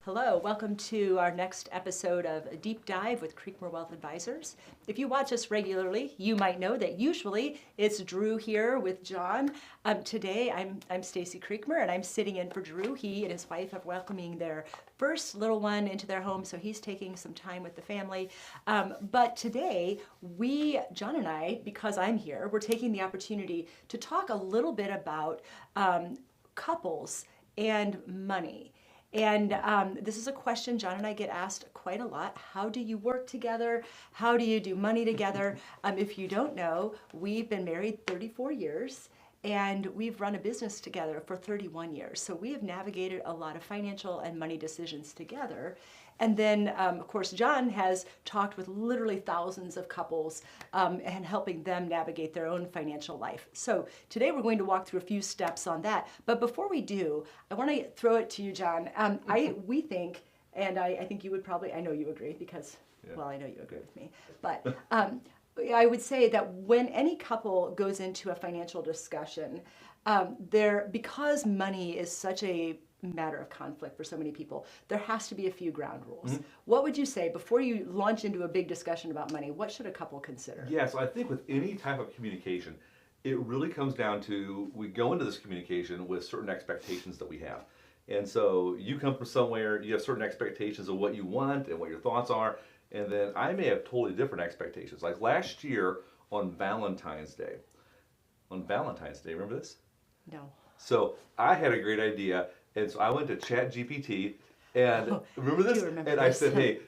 Hello, welcome to our next episode of A Deep Dive with Creekmur Wealth Advisors. If you watch us regularly, you might know that usually it's Drew here with John. Today I'm Stacy Creekmur and I'm sitting in for Drew. He and his wife are welcoming their first little one into their home, so he's taking some time with the family. But today, John and I, because I'm here, we're taking the opportunity to talk a little bit about couples and money. And this is a question John and I get asked quite a lot. How do you work together? How do you do money together? If you don't know, we've been married 34 years and we've run a business together for 31 years. So we have navigated a lot of financial and money decisions together. And then, of course, John has talked with literally thousands of couples and helping them navigate their own financial life. So today we're going to walk through a few steps on that. But before we do, I want to throw it to you, John. We think, and I think you would probably, I know you agree because, well, I know you agree with me, but I would say that when any couple goes into a financial discussion, because money is such a matter of conflict for so many people, there has to be a few ground rules. Mm-hmm. What would you say before you launch into a big discussion about money? What should a couple consider? Yeah, so I think with any type of communication, it really comes down to we go into this communication with certain expectations that we have. And so you come from somewhere, you have certain expectations of what you want and what your thoughts are, and then I may have totally different expectations. Like last year on Valentine's Day, remember this? No. So I had a great idea. And so I went to ChatGPT and remember this? I said, hey,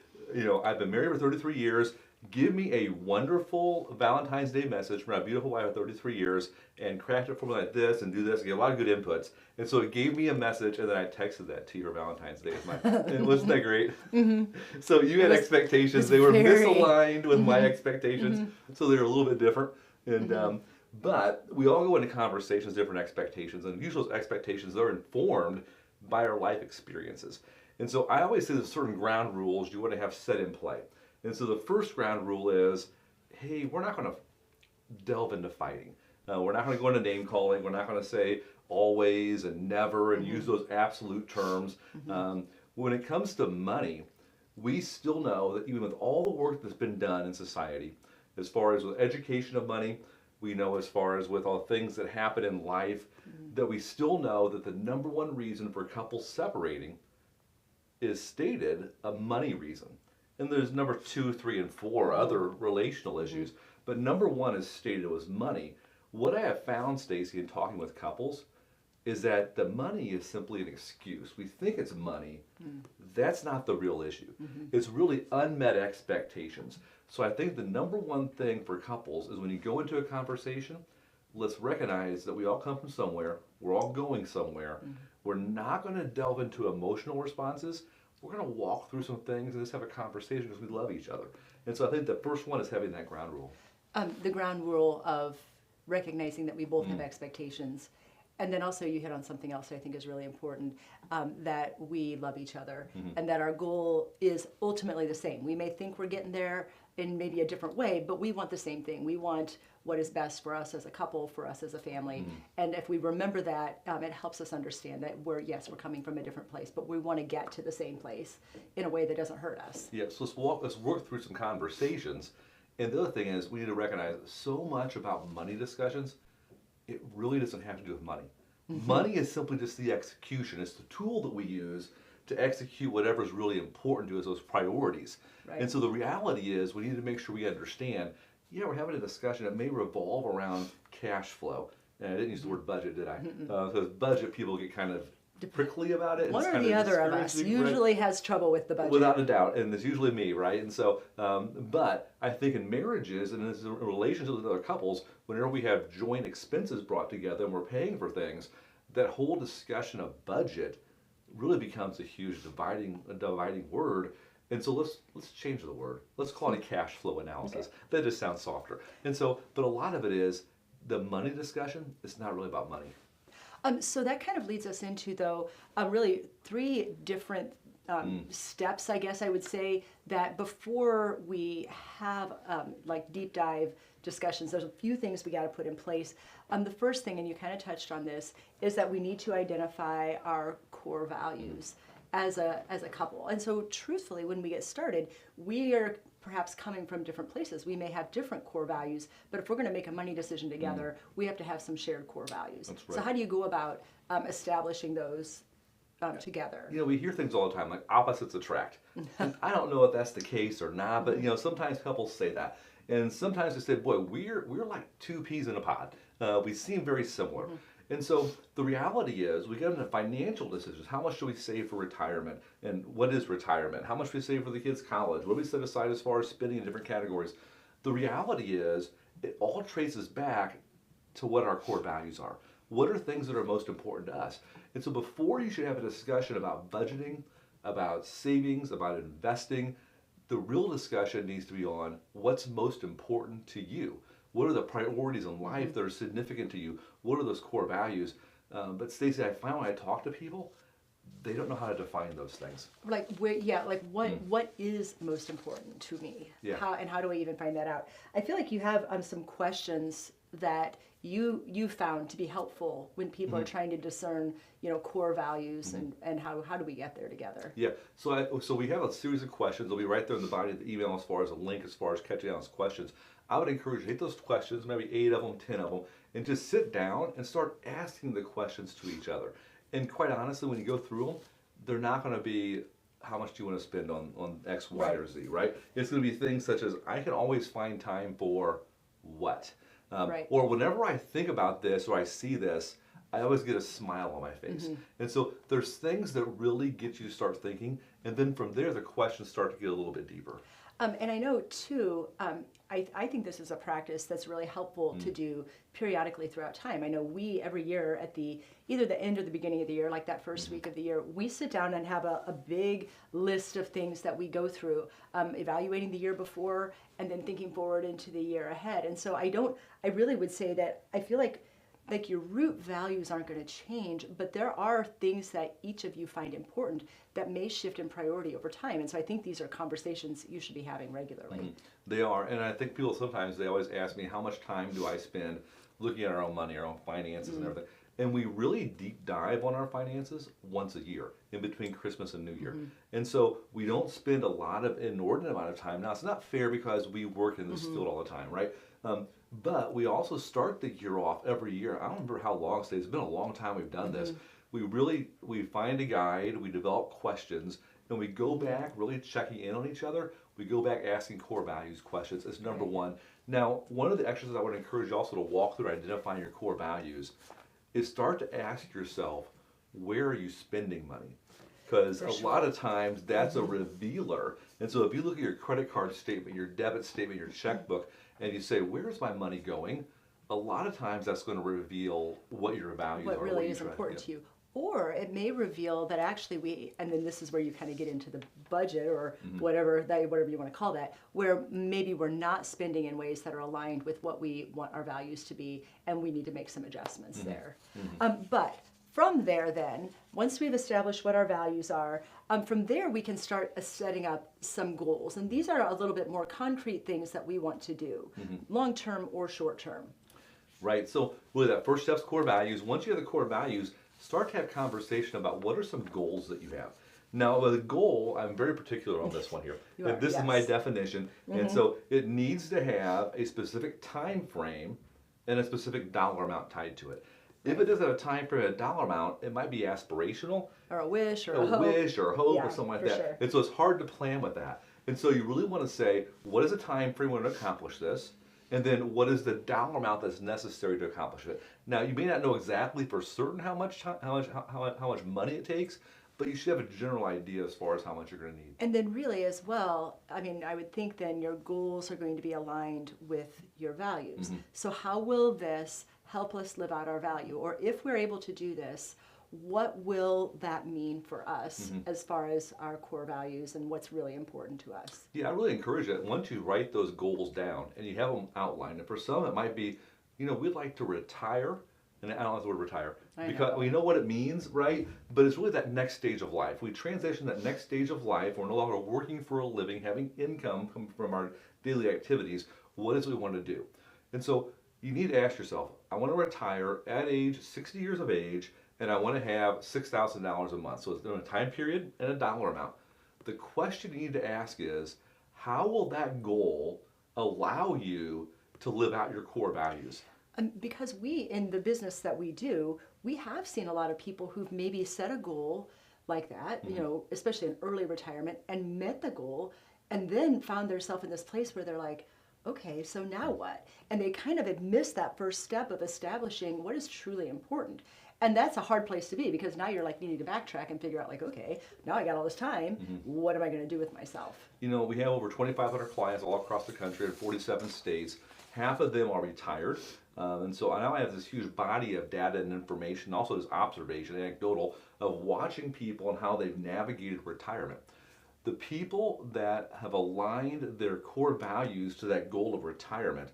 I've been married for 33 years. Give me a wonderful Valentine's Day message from my beautiful wife of 33 years and craft it for me like this and do this. I get a lot of good inputs. And so it gave me a message and then I texted that to you for Valentine's Day. And wasn't that great? Mm-hmm. So you had expectations. They were misaligned with my expectations. So they were a little bit different. And but we all go into conversations, different expectations. And usually those expectations, they're informed by our life experiences. And so I always say there's certain ground rules you want to have set in play. And so the first ground rule is, hey, we're not going to delve into fighting. We're not going to go into name calling. We're not going to say always and never and use those absolute terms. When it comes to money, we still know that even with all the work that's been done in society, as far as with education of money, we know as far as with all things that happen in life, that we still know that the number one reason for couples separating is stated a money reason. And there's number 2, 3, and 4 other relational issues. But number one is stated was money. What I have found, Stacy, in talking with couples is that the money is simply an excuse. We think it's money. That's not the real issue. It's really unmet expectations. So I think the number one thing for couples is when you go into a conversation, let's recognize that we all come from somewhere. We're all going somewhere. We're not going to delve into emotional responses. We're going to walk through some things and just have a conversation because we love each other. And so I think the first one is having that ground rule. The ground rule of recognizing that we both have expectations. And then also you hit on something else that I think is really important, that we love each other and that our goal is ultimately the same. We may think we're getting there in maybe a different way, but we want the same thing. We want what is best for us as a couple, for us as a family. And if we remember that, it helps us understand that we're coming from a different place, but we want to get to the same place in a way that doesn't hurt us. Yeah, so let's work through some conversations. And the other thing is we need to recognize so much about money discussions, it really doesn't have to do with money. Money is simply just the execution. It's the tool that we use to execute whatever is really important to us, those priorities. Right. And so the reality is we need to make sure we understand, we're having a discussion that may revolve around cash flow. And I didn't use the word budget, did I? Because budget, people get kind of prickly about it. One or the other of us usually has trouble with the budget. Without a doubt, and it's usually me, right? And so, but I think in marriages and in relationships with other couples, whenever we have joint expenses brought together and we're paying for things, that whole discussion of budget really becomes a huge dividing word. And so let's change the word. Let's call it a cash flow analysis. Okay. That just sounds softer. And so, but a lot of it is the money discussion. It's not really about money. So that kind of leads us into, though, really 3 different steps, I guess I would say, that before we have like deep dive discussions, there's a few things we got to put in place. The first thing, and you kind of touched on this, is that we need to identify our core values. as a couple. And so truthfully, when we get started, we are perhaps coming from different places. We may have different core values, but if we're going to make a money decision together, we have to have some shared core values. That's right. So how do you go about establishing those together? You know, we hear things all the time like opposites attract. And I don't know if that's the case or not, but you know, sometimes couples say that. And sometimes they say, boy, we're like two peas in a pod. We seem very similar. And so the reality is we get into financial decisions. How much do we save for retirement? And what is retirement? How much do we save for the kids' college? What do we set aside as far as spending in different categories? The reality is it all traces back to what our core values are. What are things that are most important to us? And so before you should have a discussion about budgeting, about savings, about investing, the real discussion needs to be on what's most important to you. What are the priorities in life that are significant to you? What are those core values? But Stacy, I find when I talk to people, they don't know how to define those things. Like what is most important to me? Yeah. How do I even find that out? I feel like you have some questions that you found to be helpful when people are trying to discern, core values and how do we get there together? Yeah. So we have a series of questions. They'll be right there in the body of the email as far as a link, as far as catching down those questions. I would encourage you to take those questions, maybe 8 of them, 10 of them, and just sit down and start asking the questions to each other. And quite honestly, when you go through them, they're not going to be how much do you want to spend on X, Y, or Z, right? It's going to be things such as I can always find time for what? Or whenever I think about this or I see this, I always get a smile on my face. And so there's things that really get you to start thinking, and then from there the questions start to get a little bit deeper. And I know too, I think this is a practice that's really helpful to do periodically throughout time. I know we every year at either the end or the beginning of the year, like that first week of the year, we sit down and have a big list of things that we go through, evaluating the year before and then thinking forward into the year ahead. And so I really would say that I feel like your root values aren't going to change, but there are things that each of you find important that may shift in priority over time. And so I think these are conversations you should be having regularly. They are, and I think people sometimes, they always ask me, how much time do I spend looking at our own money, our own finances and everything? And we really deep dive on our finances once a year, in between Christmas and New Year. And so we don't spend a lot of inordinate amount of time. Now, it's not fair because we work in this field all the time, right? But we also start the year off every year. I don't remember how long it's been a long time we've done this. We find a guide, we develop questions, and we go back really checking in on each other. We go back asking core values questions as number one. Now, one of the exercises I would encourage you also to walk through identifying your core values is start to ask yourself, where are you spending money? Because a lot of times that's a revealer. And so if you look at your credit card statement, your debit statement, your checkbook, and you say, where's my money going? A lot of times that's going to reveal what your values are. What really is important to you. Or it may reveal that actually and then this is where you kind of get into the budget or whatever you want to call that, where maybe we're not spending in ways that are aligned with what we want our values to be, and we need to make some adjustments there. But from there then, once we've established what our values are, from there we can start setting up some goals. And these are a little bit more concrete things that we want to do, long-term or short-term. Right, so really that first step's core values. Once you have the core values, start to have conversation about what are some goals that you have. Now, with a goal, I'm very particular on this one here. This is my definition, and so it needs to have a specific time frame and a specific dollar amount tied to it. If it doesn't have a time frame and a dollar amount, it might be aspirational. Or a wish or a hope. wish or a hope or something like that. Sure. And so it's hard to plan with that. And so you really want to say, what is the time frame we're going to accomplish this? And then what is the dollar amount that's necessary to accomplish it? Now, you may not know exactly for certain how much money it takes, but you should have a general idea as far as how much you're going to need. And then really as well, I mean, I would think then your goals are going to be aligned with your values. So how will this help us live out our value? Or if we're able to do this, what will that mean for us as far as our core values and what's really important to us? Yeah, I really encourage it. Once you write those goals down and you have them outlined, and for some it might be, we'd like to retire, and I don't like the word retire, because we know what it means, right? But it's really that next stage of life. We transition that next stage of life. We're no longer working for a living, having income from our daily activities. What is it we want to do? And so you need to ask yourself, I want to retire at age 60 years of age, and I want to have $6,000 a month. So it's in a time period and a dollar amount. The question you need to ask is, how will that goal allow you to live out your core values? Because we, in the business that we do, we have seen a lot of people who've maybe set a goal like that, you know, especially in early retirement, and met the goal, and then found themselves in this place where they're like, okay, so now what? And they kind of had missed that first step of establishing what is truly important. And that's a hard place to be, because now you're like needing to backtrack and figure out like, okay, now I got all this time. What am I going to do with myself? You know, we have over 2,500 clients all across the country in 47 states. Half of them are retired. And so now I have this huge body of data and information, also this observation, anecdotal, of watching people and how they've navigated retirement. The people that have aligned their core values to that goal of retirement,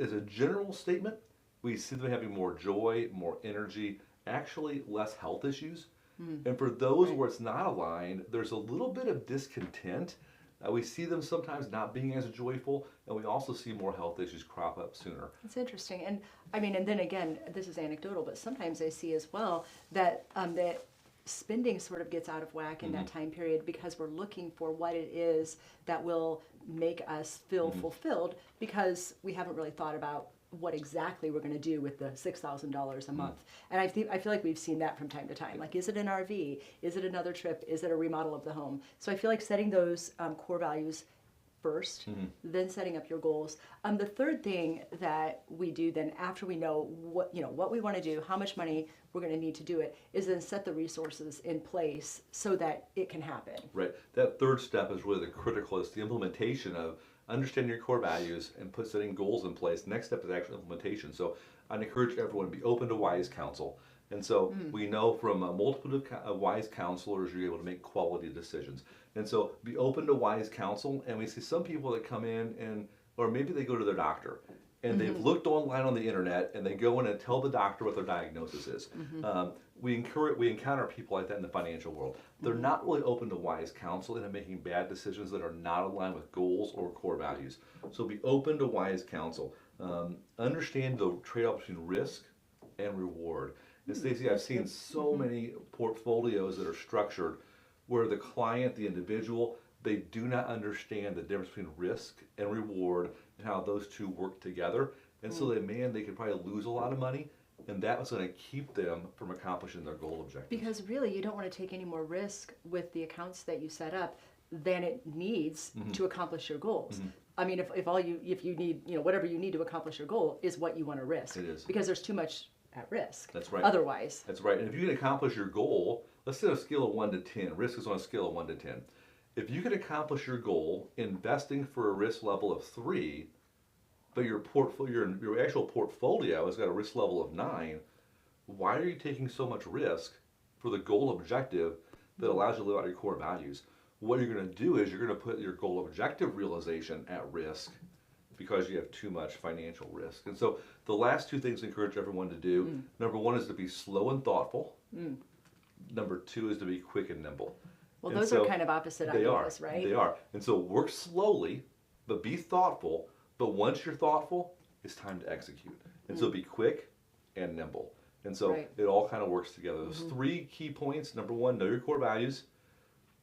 as a general statement, we see them having more joy, more energy, actually less health issues. And for those where it's not aligned, there's a little bit of discontent. We see them sometimes not being as joyful, and we also see more health issues crop up sooner. It's interesting. And I mean, and then again, this is anecdotal, but sometimes I see as well that that spending sort of gets out of whack in that time period, because we're looking for what it is that will make us feel fulfilled, because we haven't really thought about what exactly we're going to do with the $6,000 a month. And I feel like we've seen that from time to time. Like, is it an RV? Is it another trip? Is it a remodel of the home? So I feel like setting those core values first, then setting up your goals. The third thing that we do then, after we know what we want to do, how much money we're going to need to do it, is then set the resources in place so that it can happen. Right. That third step is really the critical. It's the implementation of understanding your core values and setting goals in place. Next step is actual implementation. So I'd encourage everyone to be open to wise counsel. And so we know from a multitude of wise counselors, you're able to make quality decisions. And so be open to wise counsel. And we see some people that come in or maybe they go to their doctor and they've looked online on the internet and they go in and tell the doctor what their diagnosis is. We encounter people like that in the financial world. They're not really open to wise counsel and are making bad decisions that are not aligned with goals or core values. So be open to wise counsel. Understand the trade-off between risk and reward. And Stacy, I've seen so many portfolios that are structured where the client, the individual, they do not understand the difference between risk and reward and how those two work together. And so they could probably lose a lot of money, and that was going to keep them from accomplishing their goal objectives. Because really, you don't want to take any more risk with the accounts that you set up than it needs to accomplish your goals. I mean, if you need, whatever you need to accomplish your goal is what you want to risk. It is. Because there's too much at risk. That's right. Otherwise. That's right. And if you can accomplish your goal, let's say on a scale of 1 to 10, risk is on a scale of 1 to 10. If you can accomplish your goal investing for a risk level of 3, but your actual portfolio has got a risk level of 9, why are you taking so much risk for the goal objective that allows you to live out your core values? What you're going to do is you're going to put your goal objective realization at risk because you have too much financial risk. And so the last two things I encourage everyone to do, number 1 is to be slow and thoughtful. Number 2 is to be quick and nimble. Well, those are kind of opposite ideas, right? They are. And so work slowly, but be thoughtful. But once you're thoughtful, it's time to execute. And so be quick and nimble. And so it all kind of works together. Those 3 key points. Number 1, know your core values.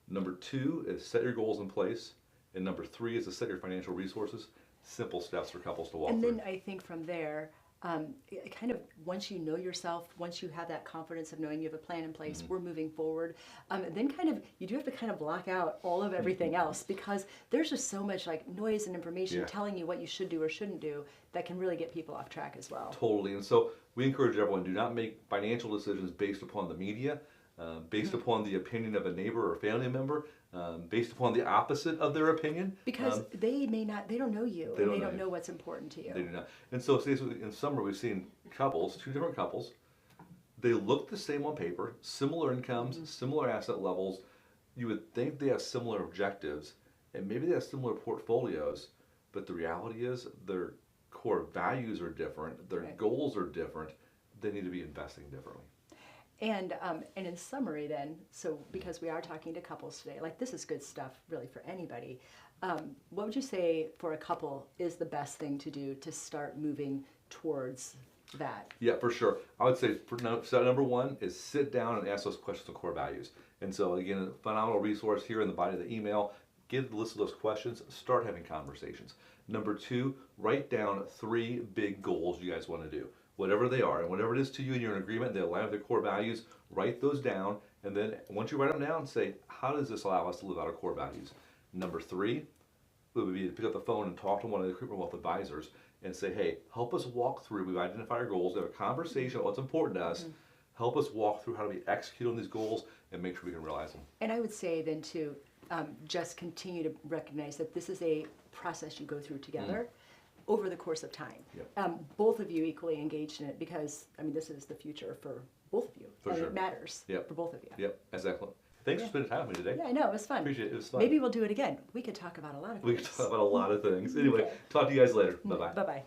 Number 2 is set your goals in place. And number 3 is to set your financial resources. Simple steps for couples to walk through. And then I think from there, kind of once you know yourself, once you have that confidence of knowing you have a plan in place, we're moving forward, then kind of you do have to kind of block out all of everything else, because there's just so much like noise and information telling you what you should do or shouldn't do that can really get people off track as well. Totally. And so we encourage everyone, do not make financial decisions based upon the media, based upon the opinion of a neighbor or family member, based upon the opposite of their opinion. Because they don't know you, and they don't know what's important to you. They do not. And so in summer, we've seen couples, 2 different couples, they look the same on paper, similar incomes, similar asset levels. You would think they have similar objectives, and maybe they have similar portfolios, but the reality is their core values are different, their goals are different, they need to be investing differently. And in summary then, so because we are talking to couples today, like this is good stuff really for anybody, what would you say for a couple is the best thing to do to start moving towards that. Yeah, for sure. I would say step number one is sit down and ask those questions on core values. And so again, a phenomenal resource here in the body of the email. Get the list of those questions, start having conversations. Number two, write down 3 big goals you guys want to do. Whatever they are, and whatever it is to you and you're in agreement, they align with their core values, write those down, and then once you write them down, say, how does this allow us to live out our core values? Number 3 would be to pick up the phone and talk to one of the Creekmur Wealth advisors and say, hey, help us walk through, we've identified our goals, we have a conversation on what's important to us, help us walk through how do we execute on these goals and make sure we can realize them. And I would say then too, just continue to recognize that this is a process you go through together over the course of time. Yep. Both of you equally engaged in it because, I mean, this is the future for both of you. For sure. It matters Yep. for both of you. Yep, that's excellent. Thanks for spending time with me today. Yeah, I know, it was fun. Appreciate it, it was fun. Maybe we'll do it again. We could talk about a lot of things. We could talk about a lot of things. Anyway, Okay. talk to you guys later. Bye-bye. Bye-bye.